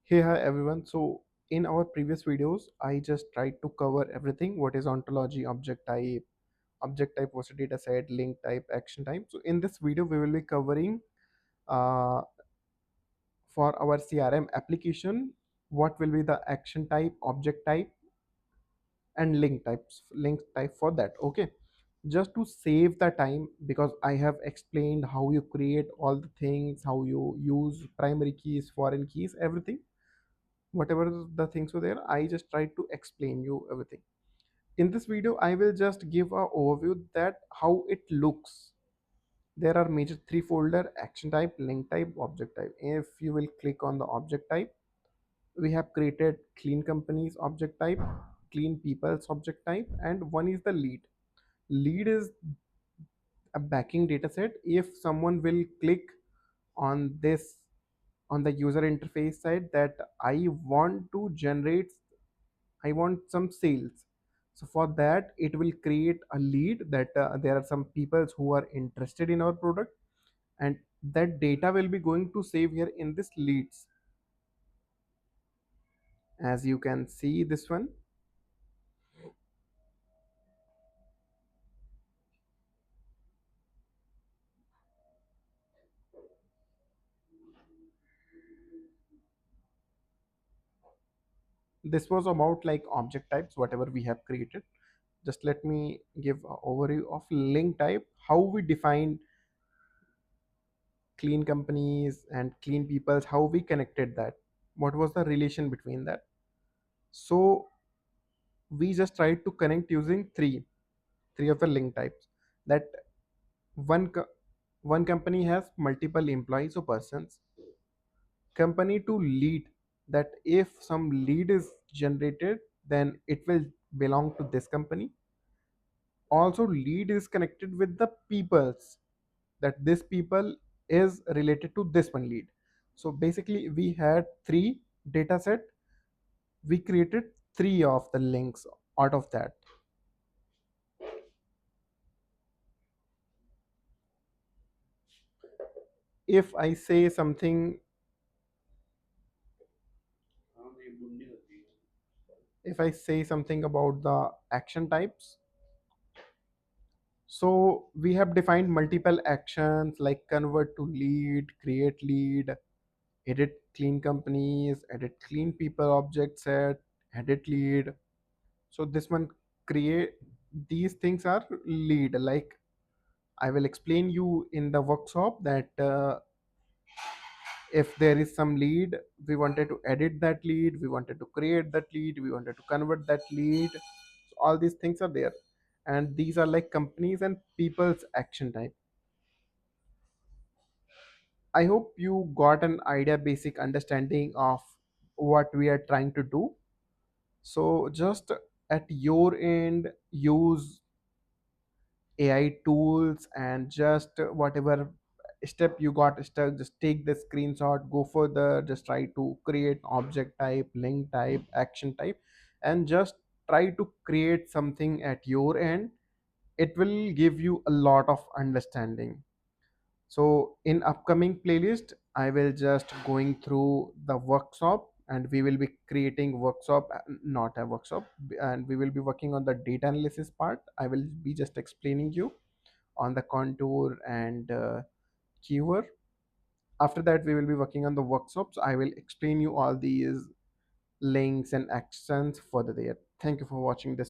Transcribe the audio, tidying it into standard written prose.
Hey, hi everyone. So in our previous videos, I just tried to cover everything. What is ontology, object type, what's a data set, link type, action type. So in this video, we will be covering uh, for our CRM application, what will be the action type, object type, and link type for that. Okay. Just to save the time, because I have explained how you create all the things, how you use primary keys, foreign keys, everything, whatever the things were there, I just tried to explain you everything. In this video, I will just give a overview that how it looks. There are major three folder: action type, link type, object type. If you will click on the object type, we have created clean companies object type, clean people's object type, and one is the lead is a backing data set. If someone will click on this, on the user interface side, that I want to generate, I want some sales. So for that, it will create a lead that there are some people who are interested in our product, and that data will be going to save here in this leads. As you can see, this one, this was about like object types, whatever we have created. Just let me give an overview of link type, how we define clean companies and clean peoples, how we connected that, what was the relation between that. So we just tried to connect using three of the link types. That one one company has multiple employees or persons. Company to lead, that if some lead is generated, then it will belong to this company. Also, lead is connected with the peoples, that this people is related to this one lead. So basically, we had three data set. We created three of the links out of that. If I say something, if I say something about the action types, so we have defined multiple actions like convert to lead, create lead, edit clean companies, edit clean people object set, edit lead. So this one, create, these things are lead. Like I will explain you in the workshop that if there is some lead, we wanted to edit that lead, we wanted to create that lead, we wanted to convert that lead. So all these things are there, and these are like companies and people's action type. I hope you got an idea, basic understanding of what we are trying to do. So just at your end, use AI tools, and just whatever step you got stuck, just take the screenshot, go further, just try to create object type, link type, action type, and just try to create something at your end. It will give you a lot of understanding. So in upcoming playlist, I will just going through the workshop, and we will be creating workshop, not a workshop, and we will be working on the data analysis part. I will be just explaining you on the contour and keyword. After that, we will be working on the workshops. I will explain you all these links and actions further there. Thank you for watching this.